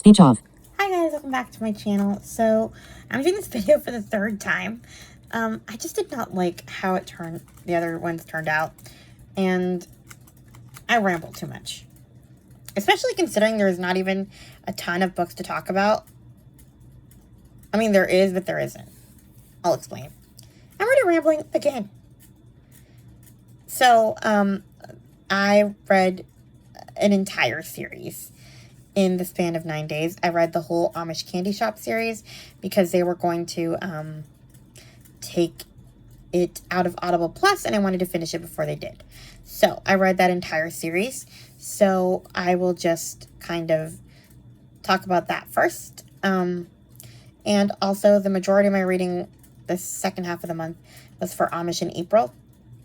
Speech off. Hi guys, welcome back to my channel. So, I'm doing this video for the third time. I just did not like how the other ones turned out, and I ramble too much. Especially considering there's not even a ton of books to talk about. I mean, there is, but there isn't. I'll explain. I'm already rambling again. So, I read an entire series in the span of 9 days. I read the whole Amish Candy Shop series because they were going to take it out of Audible Plus, and I wanted to finish it before they did. So I read that entire series. So I will just kind of talk about that first. And also the majority of my reading the second half of the month was for Amish in April,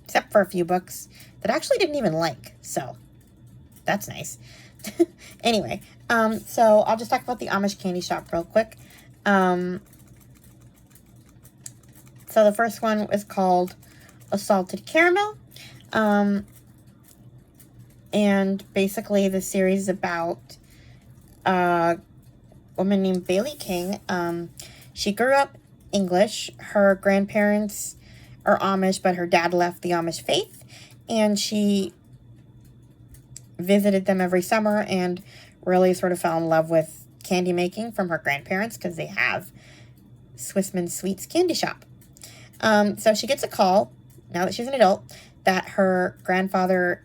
except for a few books that I actually didn't even like. So that's nice. Anyway, so I'll just talk about the Amish Candy Shop real quick. So the first one is called Assaulted Caramel. And basically the series is about a woman named Bailey King. She grew up English. Her grandparents are Amish, but her dad left the Amish faith, and she visited them every summer and really sort of fell in love with candy making from her grandparents because they have Swissman Sweets candy shop. So she gets a call, now that she's an adult, that her grandfather's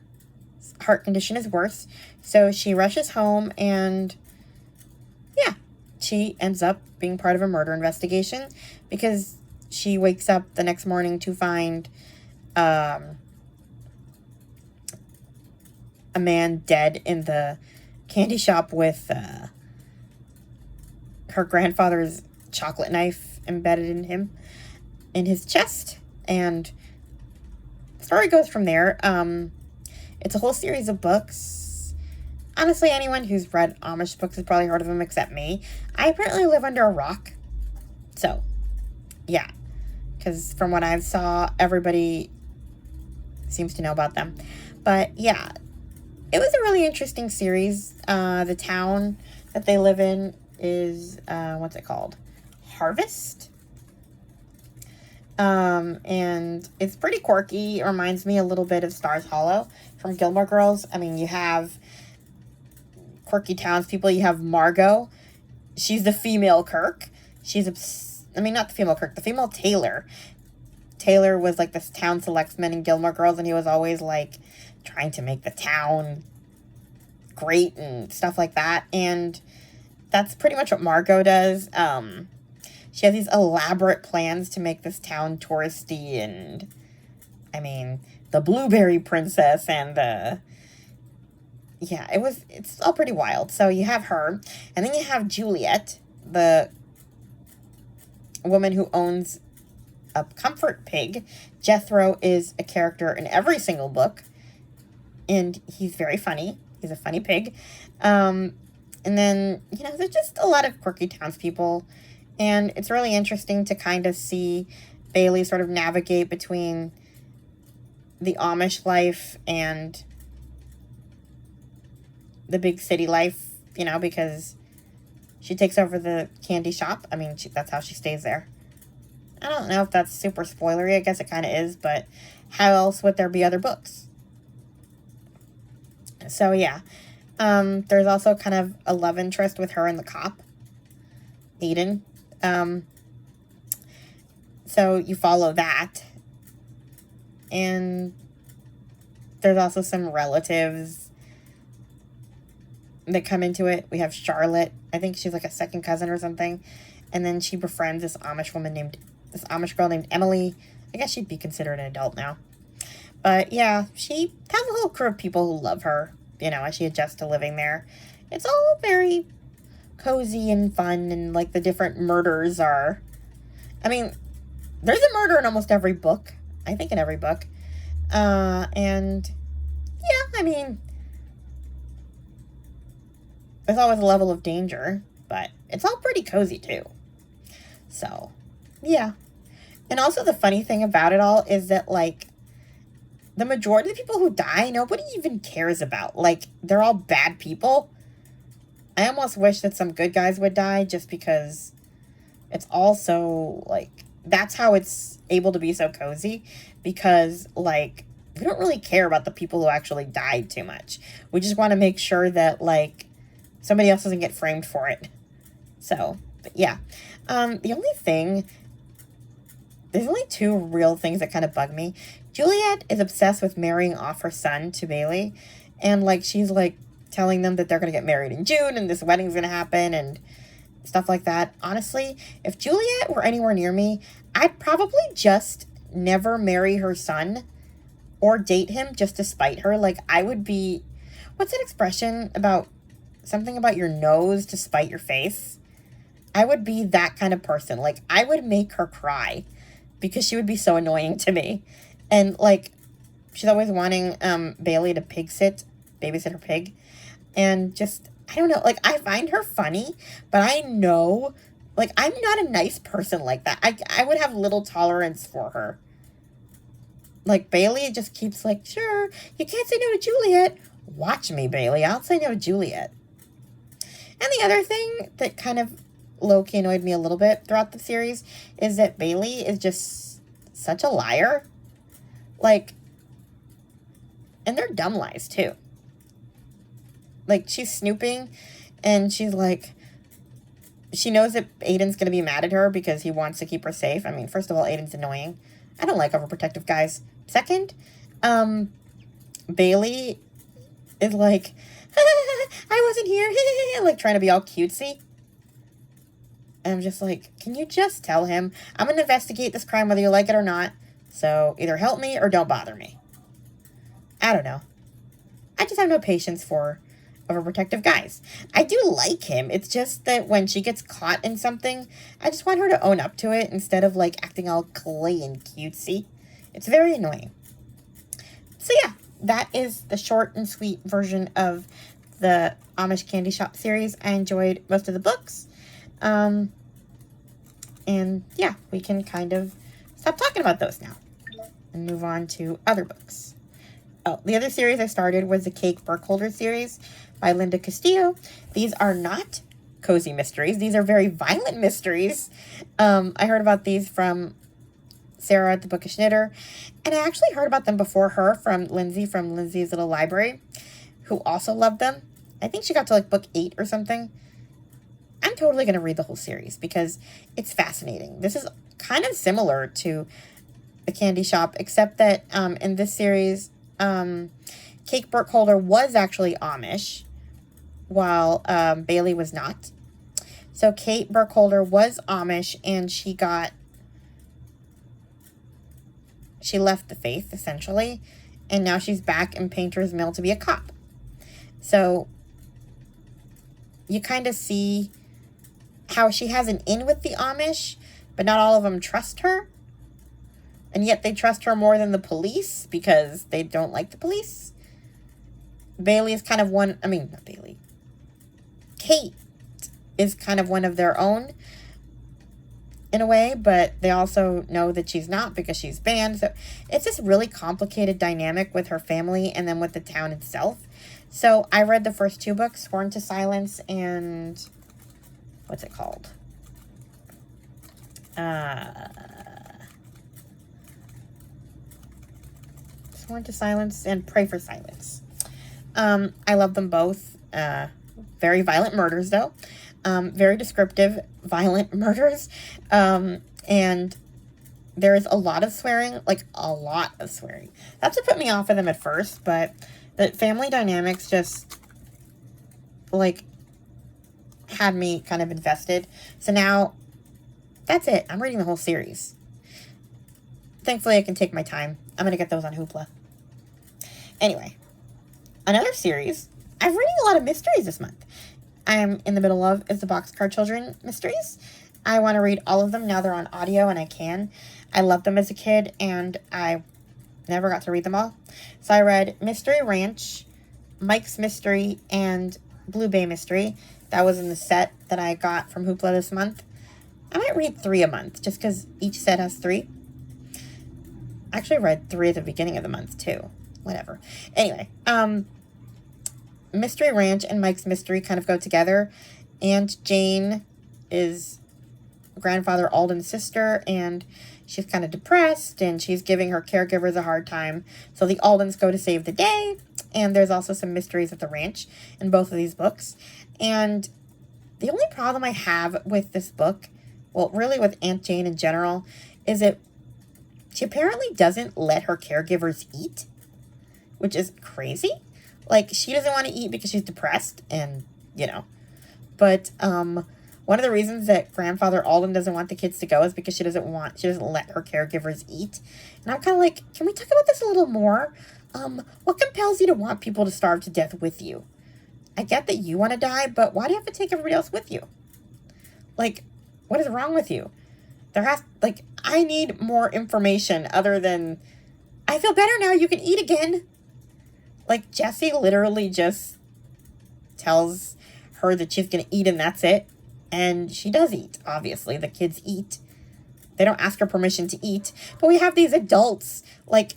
heart condition is worse. So she rushes home and, yeah, she ends up being part of a murder investigation because she wakes up the next morning to find a man dead in the candy shop with her grandfather's chocolate knife embedded in his chest, and the story goes from there. It's a whole series of books. Honestly, anyone who's read Amish books has probably heard of them except me. I apparently live under a rock, so yeah, because from what I saw, everybody seems to know about them. But yeah, it was a really interesting series. The town that they live in is, what's it called? Harvest. And it's pretty quirky. It reminds me a little bit of Stars Hollow from Gilmore Girls. I mean, you have quirky townspeople. You have Margot. She's the female Kirk. Not the female Kirk, the female Taylor. Taylor was like this town selectsman in Gilmore Girls, and he was always like trying to make the town great and stuff like that. And that's pretty much what Margot does. She has these elaborate plans to make this town touristy, and I mean, the Blueberry Princess and it's all pretty wild. So you have her, and then you have Juliet, the woman who owns a comfort pig. Jethro is a character in every single book, and he's very funny. He's a funny pig. And then, there's just a lot of quirky townspeople, and it's really interesting to kind of see Bailey sort of navigate between the Amish life and the big city life, because she takes over the candy shop. I mean, that's how she stays there. I don't know if that's super spoilery. I guess it kind of is, but how else would there be other books? So, yeah. There's also kind of a love interest with her and the cop, Aiden. So you follow that. And there's also some relatives that come into it. We have Charlotte. I think she's like a second cousin or something. And then she befriends this Amish girl named Emily. I guess she'd be considered an adult now. But yeah, she has a whole crew of people who love her, as she adjusts to living there. It's all very cozy and fun, and like the different murders are, I mean, there's a murder in almost every book. I think in every book. And yeah, I mean, there's always a level of danger, but it's all pretty cozy too. So, yeah. And also the funny thing about it all is that, like, the majority of the people who die, nobody even cares about. Like, they're all bad people. I almost wish that some good guys would die just because it's also, like, that's how it's able to be so cozy. Because, like, we don't really care about the people who actually died too much. We just want to make sure that, like, somebody else doesn't get framed for it. So, but yeah. The only thing, there's only two real things that kind of bug me. Juliet is obsessed with marrying off her son to Bailey. And, like, she's, like, telling them that they're going to get married in June and this wedding's going to happen and stuff like that. Honestly, if Juliet were anywhere near me, I'd probably just never marry her son or date him just to spite her. Like, I would be, what's that expression about, something about your nose to spite your face? I would be that kind of person. Like, I would make her cry because she would be so annoying to me. And, like, she's always wanting Bailey to babysit her pig. And just, I don't know, like, I find her funny, but I know, like, I'm not a nice person like that. I would have little tolerance for her. Like, Bailey just keeps like, sure, you can't say no to Juliet. Watch me, Bailey. I'll say no to Juliet. And the other thing that kind of low-key annoyed me a little bit throughout the series is that Bailey is just such a liar. Like, and they're dumb lies, too. Like, she's snooping, and she's like, she knows that Aiden's going to be mad at her because he wants to keep her safe. I mean, first of all, Aiden's annoying. I don't like overprotective guys. Second, Bailey is like, I wasn't here, like, trying to be all cutesy. And I'm just like, can you just tell him, I'm going to investigate this crime whether you like it or not, so either help me or don't bother me. I don't know. I just have no patience for overprotective guys. I do like him. It's just that when she gets caught in something, I just want her to own up to it instead of, like, acting all coy and cutesy. It's very annoying. So yeah, that is the short and sweet version of the Amish Candy Shop series. I enjoyed most of the books. And yeah, we can kind of stop talking about those now and move on to other books. Oh, the other series I started was the Kate Burkholder series by Linda Castillo. These are not cozy mysteries. These are very violent mysteries. I heard about these from Sarah at the Bookish Knitter, and I actually heard about them before her from Lindsay's Little Library, who also loved them. I think she got to, like, book 8 or something. I'm totally going to read the whole series because it's fascinating. This is kind of similar to the Candy Shop, except that in this series, Kate Burkholder was actually Amish, while Bailey was not. So Kate Burkholder was Amish, and she left the faith, essentially, and now she's back in Painter's Mill to be a cop. So you kind of see how she has an in with the Amish, but not all of them trust her. And yet they trust her more than the police because they don't like the police. Bailey is kind of not Bailey. Kate is kind of one of their own in a way, but they also know that she's not because she's banned. So it's this really complicated dynamic with her family and then with the town itself. So I read the first 2 books, Sworn to Silence and what's it called? Sworn to Silence and Pray for Silence. I love them both. Very violent murders, though. Very descriptive, violent murders. And there's a lot of swearing, like a lot of swearing. That's what put me off of them at first, but the family dynamics just, like, had me kind of invested. So now, that's it. I'm reading the whole series. Thankfully, I can take my time. I'm going to get those on Hoopla. Anyway, another series. I'm reading a lot of mysteries this month. I'm in the middle of is the Boxcar Children mysteries. I want to read all of them. Now they're on audio, and I can. I loved them as a kid, and I never got to read them all. So I read Mystery Ranch, Mike's Mystery, and Blue Bay Mystery. That was in the set that I got from Hoopla this month. I might read 3 a month, just because each set has 3. Actually, I read 3 at the beginning of the month, too. Whatever. Anyway, Mystery Ranch and Mike's Mystery kind of go together. Aunt Jane is Grandfather Alden's sister, and she's kind of depressed, and she's giving her caregivers a hard time. So the Aldens go to save the day, and there's also some mysteries at the ranch in both of these books. And the only problem I have with this book, well, really with Aunt Jane in general, is that she apparently doesn't let her caregivers eat, which is crazy. Like, she doesn't want to eat because she's depressed, and, you know. But, one of the reasons that Grandfather Alden doesn't want the kids to go is because she doesn't let her caregivers eat. And I'm kind of like, can we talk about this a little more? What compels you to want people to starve to death with you? I get that you want to die, but why do you have to take everybody else with you? Like, what is wrong with you? I need more information other than, I feel better now, you can eat again. Like, Jessie literally just tells her that she's going to eat and that's it. And she does eat, obviously. The kids eat. They don't ask her permission to eat. But we have these adults, like,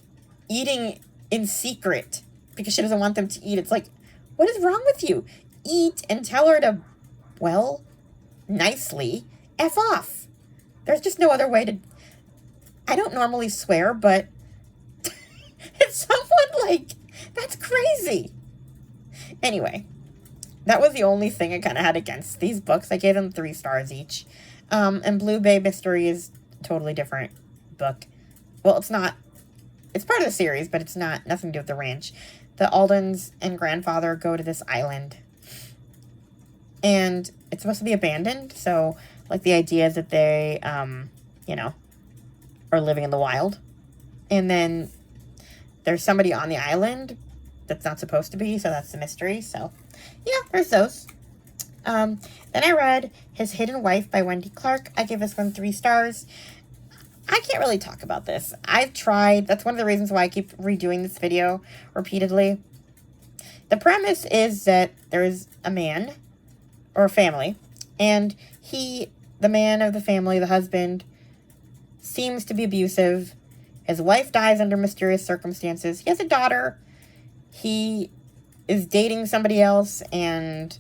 eating in secret because she doesn't want them to eat. It's like, what is wrong with you? Eat and tell her to, well, nicely, F off. There's just no other way to... I don't normally swear, but it's someone like... That's crazy. Anyway, that was the only thing I kind of had against these books. I gave them 3 stars each. And Blue Bay Mystery is a totally different book. Well, it's not... It's part of the series, but it's not nothing to do with the ranch. The Aldens and Grandfather go to this island. And it's supposed to be abandoned. So, like, the idea is that they, you know, are living in the wild. And then there's somebody on the island that's not supposed to be. So that's the mystery. So, yeah, there's those. Then I read His Hidden Wife by Wendy Clark. I gave this one 3 stars. I can't really talk about this. I've tried. That's one of the reasons why I keep redoing this video repeatedly. The premise is that there's a man or a family, and the man of the family, the husband, seems to be abusive. His wife dies under mysterious circumstances. He has a daughter. He is dating somebody else, and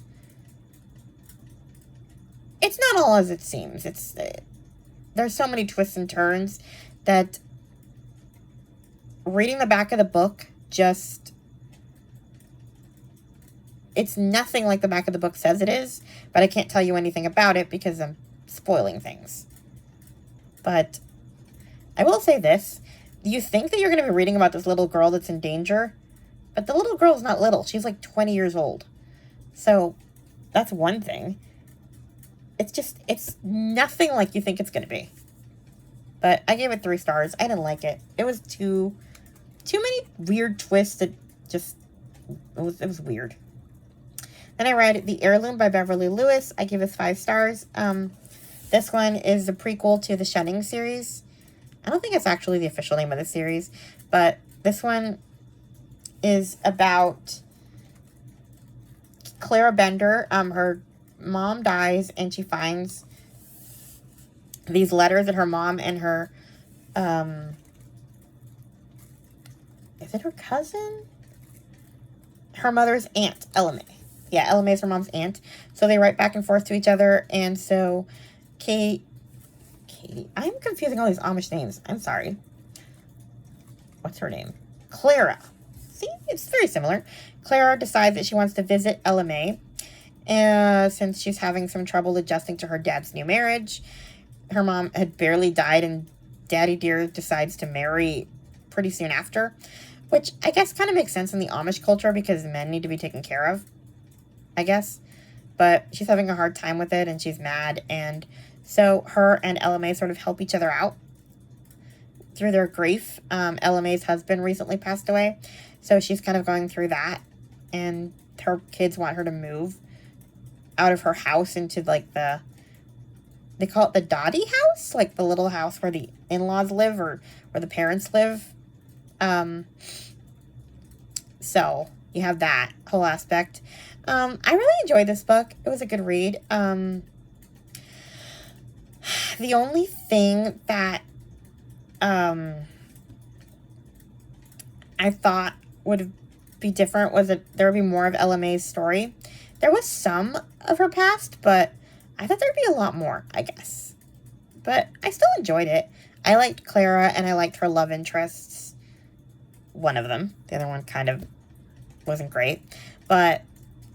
it's not all as it seems. There's so many twists and turns that reading the back of the book just... It's nothing like the back of the book says it is, but I can't tell you anything about it because I'm spoiling things. But I will say this. You think that you're going to be reading about this little girl that's in danger, but the little girl's not little. She's like 20 years old. So that's one thing. It's nothing like you think it's going to be. But I gave it 3 stars. I didn't like it. It was too many weird twists that just, it was weird. Then I read The Heirloom by Beverly Lewis. I gave this 5 stars. This one is the prequel to the Shunning series. I don't think it's actually the official name of the series, but this one is about Clara Bender. Her mom dies, and she finds these letters that her mom and her, is it her cousin? Her mother's aunt, Ella May. Yeah, Ella May is her mom's aunt. So they write back and forth to each other, and so Katie, I'm confusing all these Amish names. I'm sorry. What's her name? Clara. See, it's very similar. Clara decides that she wants to visit Ella May, since she's having some trouble adjusting to her dad's new marriage. Her mom had barely died, and Daddy Dear decides to marry pretty soon after, which I guess kind of makes sense in the Amish culture because men need to be taken care of, I guess. But she's having a hard time with it, and she's mad, and so her and Ella May sort of help each other out through their grief. Ella May's husband recently passed away, so she's kind of going through that, and her kids want her to move out of her house into, like, they call it the Dottie house, like the little house where the in-laws live or where the parents live. So you have that whole aspect. I really enjoyed this book. It was a good read. The only thing that I thought would have be different was that there would be more of Ella May's story. There was some of her past, but I thought there'd be a lot more, I guess. But I still enjoyed it. I liked Clara, and I liked her love interests. One of them. The other one kind of wasn't great. But,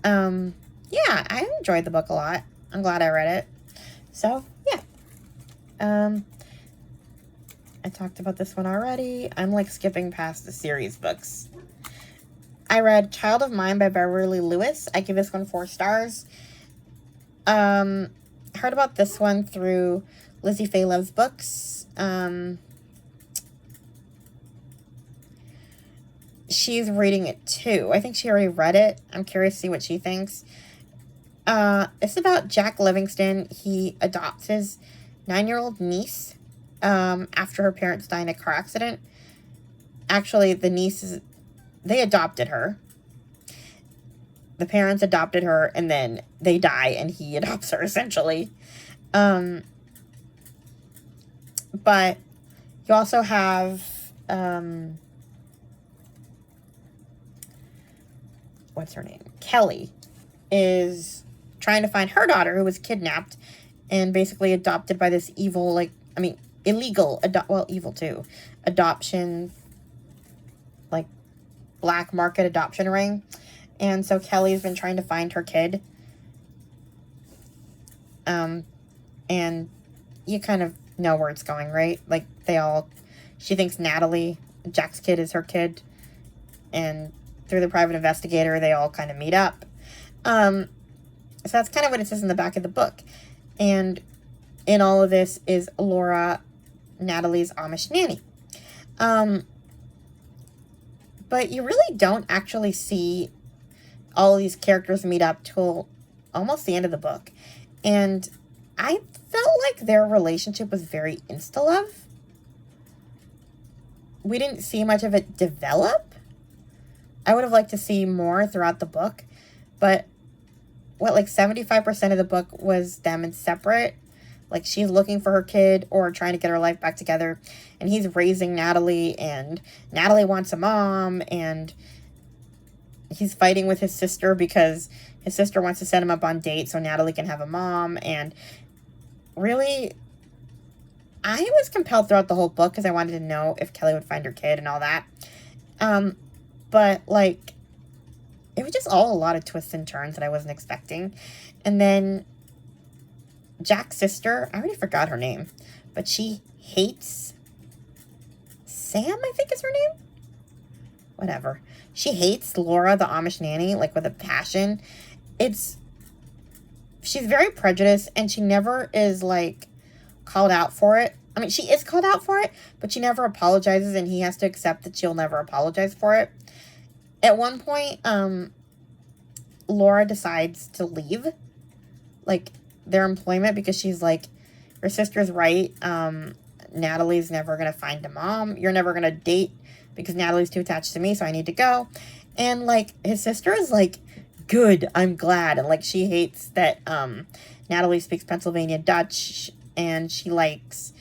yeah, I enjoyed the book a lot. I'm glad I read it. So, yeah. I talked about this one already. I'm, like, skipping past the series books. I read Child of Mine by Beverly Lewis. I give this one 4 stars. Heard about this one through Lizzie Faye Loves Books. She's reading it too. I think she already read it. I'm curious to see what she thinks. It's about Jack Livingston. He adopts his 9-year-old niece after her parents die in a car accident. Actually, the niece they adopted her. The parents adopted her, and then they die, and he adopts her, essentially. But you also have, what's her name? Kelly is trying to find her daughter, who was kidnapped and basically adopted by this evil, illegal, evil too, adoption, like, black market adoption ring. And so Kelly's been trying to find her kid. And you kind of know where it's going, right? Like, she thinks Natalie, Jack's kid, is her kid. And through the private investigator, they all kind of meet up. So that's kind of what it says in the back of the book. And in all of this is Laura, Natalie's Amish nanny. But you really don't actually see all of these characters meet up till almost the end of the book. And I felt like their relationship was very insta-love. We didn't see much of it develop. I would have liked to see more throughout the book. But 75% of the book was them in separate. Like, she's looking for her kid or trying to get her life back together. And he's raising Natalie, and Natalie wants a mom, and he's fighting with his sister because his sister wants to set him up on dates so Natalie can have a mom. And really, I was compelled throughout the whole book because I wanted to know if Kelly would find her kid and all that. But, it was just all a lot of twists and turns that I wasn't expecting. And then Jack's sister, I already forgot her name, but she hates Sam, I think is her name? Whatever. She hates Laura, the Amish nanny, with a passion. She's very prejudiced, and she never is, called out for it. I mean, she is called out for it, but she never apologizes, and he has to accept that she'll never apologize for it. At one point, Laura decides to leave, their employment because she's her sister's right. Natalie's never going to find a mom. You're never going to date because Natalie's too attached to me, so I need to go. And, his sister is good, I'm glad. And, she hates that Natalie speaks Pennsylvania Dutch, and she likes,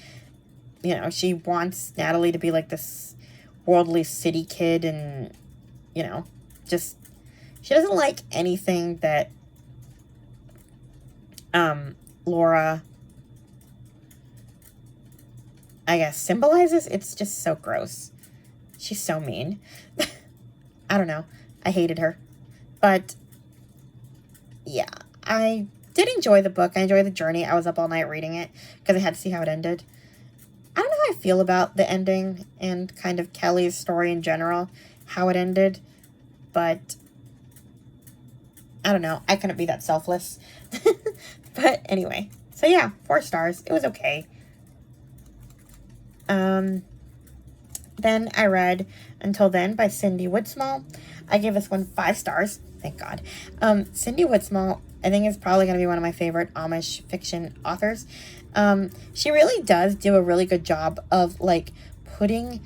she wants Natalie to be, this worldly city kid, and, just, she doesn't like anything that Laura, I guess, symbolizes. It's just so gross. She's so mean. I don't know. I hated her. But, yeah, I did enjoy the book. I enjoyed the journey. I was up all night reading it because I had to see how it ended. I don't know how I feel about the ending and kind of Kelly's story in general, how it ended. But, I don't know. I couldn't be that selfless. But anyway. So, yeah, 4 stars. It was okay. Then I read Until Then by Cindy Woodsmall. I gave this one 5 stars. Thank God. Cindy Woodsmall, I think, is probably going to be one of my favorite Amish fiction authors. She really does do a really good job of, putting,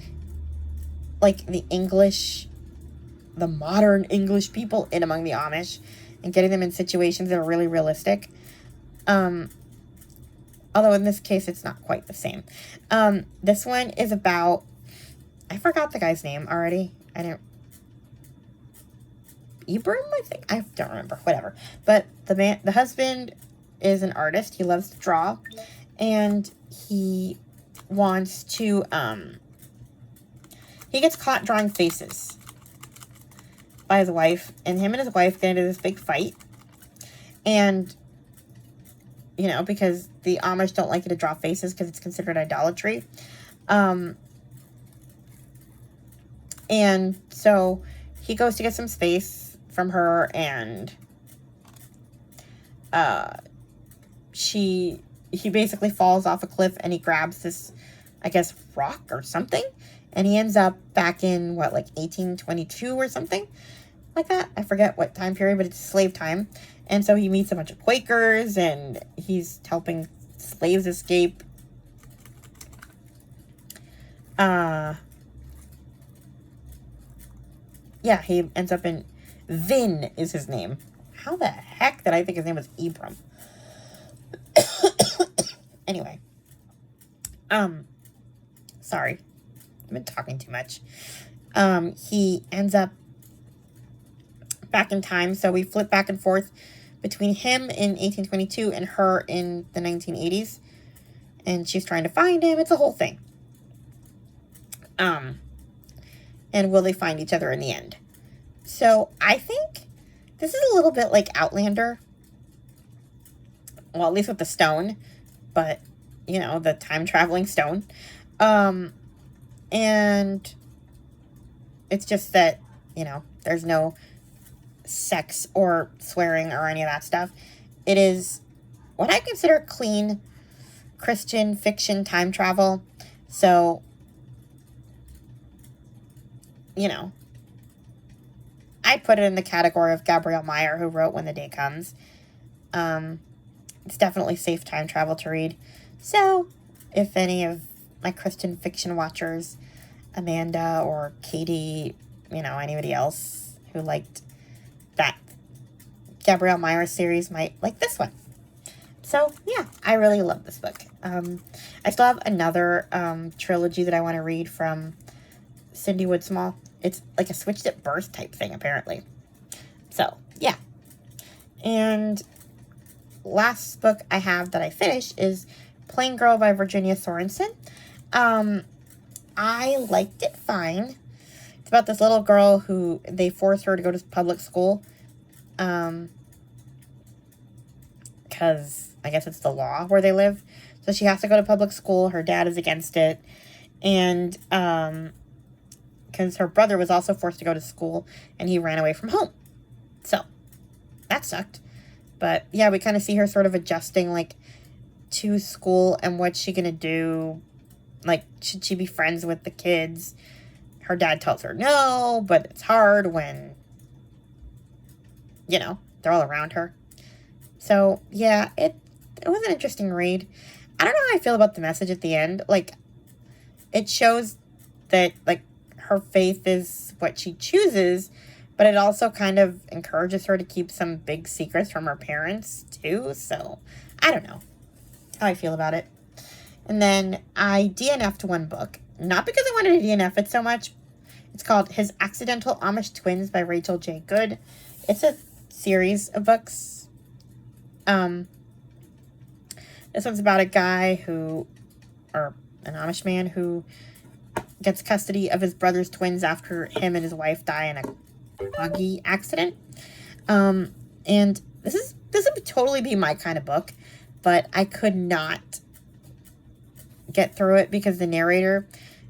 the modern English people in among the Amish and getting them in situations that are really realistic. Although in this case, it's not quite the same. This one is about, I forgot the guy's name already. Ibram, I think. I don't remember. Whatever. But the husband is an artist. He loves to draw. And he wants to, he gets caught drawing faces by his wife. And him and his wife get into this big fight. And, you know, because the Amish don't like you to draw faces because it's considered idolatry. And so he goes to get some space from her, and he basically falls off a cliff, and he grabs this, I guess, rock or something, and he ends up back in, what, like 1822 or something like that? I forget what time period, but it's slave time. And so he meets a bunch of Quakers, and he's helping slaves escape. Yeah, he ends up in... Vin is his name. How the heck did I think his name was Ibram? Anyway. Sorry. I've been talking too much. He ends up back in time, so we flip back and forth between him in 1822 and her in the 1980s. And she's trying to find him. It's a whole thing. And will they find each other in the end? So I think this is a little bit like Outlander. Well, at least with the stone. But, you know, the time-traveling stone. And it's just that, you know, there's no sex or swearing or any of that stuff. It is what I consider clean Christian fiction time travel. So, you know, I'd put it in the category of Gabrielle Meyer, who wrote When the Day Comes. It's definitely safe time travel to read. So, if any of my Christian fiction watchers, Amanda or Katie, you know, anybody else who liked that Gabrielle Meyer series might like this one. So, yeah, I really love this book. I still have another trilogy that I want to read from Cindy Woodsmall. It's like a Switched at Birth type thing, apparently. So, yeah. And last book I have that I finished is Plain Girl by Virginia Sorensen. I liked it fine. It's about this little girl who they force her to go to public school. Because I guess it's the law where they live. So she has to go to public school. Her dad is against it. And, because her brother was also forced to go to school and he ran away from home. So, that sucked. But, yeah, we kind of see her sort of adjusting, like, to school and what's she going to do. Like, should she be friends with the kids? Her dad tells her no, but it's hard when, you know, they're all around her. So, yeah, it was an interesting read. I don't know how I feel about the message at the end. Like, it shows that, like, her faith is what she chooses, but it also kind of encourages her to keep some big secrets from her parents, too. So, I don't know how I feel about it. And then I DNF'd one book. Not because I wanted to DNF it so much. It's called His Accidental Amish Twins by Rachel J. Good. It's a series of books. This one's about a guy who, or an Amish man who gets custody of his brother's twins after him and his wife die in a buggy accident. And this would totally be my kind of book, but I could not get through it because the narrator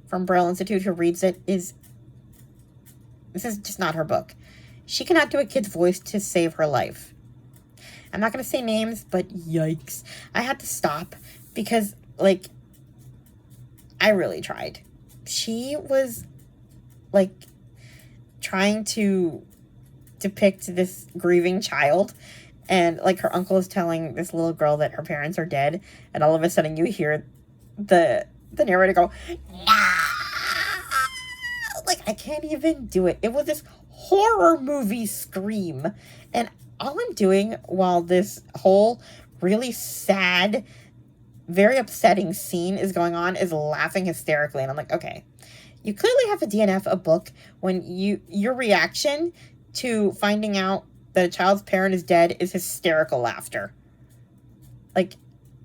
from Braille Institute who reads it this is just not her book. She cannot do a kid's voice to save her life. I'm not going to say names, but yikes. I had to stop because, like, I really tried. She was, like, trying to depict this grieving child, and, like, her uncle is telling this little girl that her parents are dead, and all of a sudden you hear the narrator go, "No!" Like, I can't even do it. It was this horror movie scream, and all I'm doing while this whole really sad, very upsetting scene is going on is laughing hysterically. And I'm like, okay, you clearly have to DNF a book when your reaction to finding out that a child's parent is dead is hysterical laughter. Like,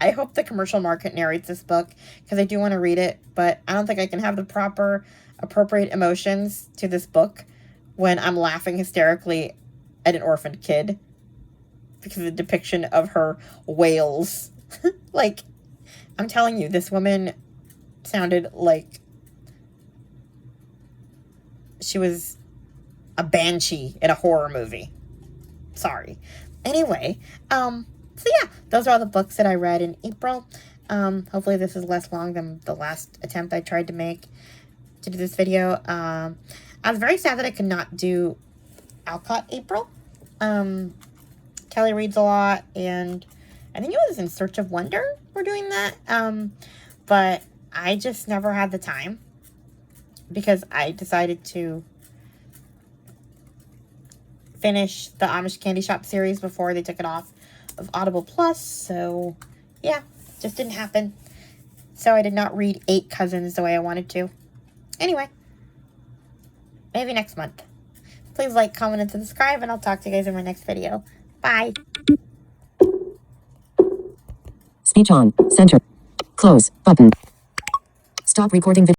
I hope the commercial market narrates this book, because I do want to read it, but I don't think I can have the proper, appropriate emotions to this book when I'm laughing hysterically at an orphaned kid because of the depiction of her wails. Like, I'm telling you, this woman sounded like she was a banshee in a horror movie. Sorry. Anyway, so yeah, those are all the books that I read in April. Hopefully this is less long than the last attempt I tried to make to do this video. I was very sad that I could not do Alcott April. Kelly reads a lot, and I think it was In Search of Wonder we're doing that. But I just never had the time because I decided to finish the Amish Candy Shop series before they took it off of Audible Plus. So yeah, just didn't happen. So I did not read 8 Cousins the way I wanted to. Anyway, maybe next month. Please like, comment, and subscribe, and I'll talk to you guys in my next video. Bye. Speech on. Center. Close. Button. Stop recording video.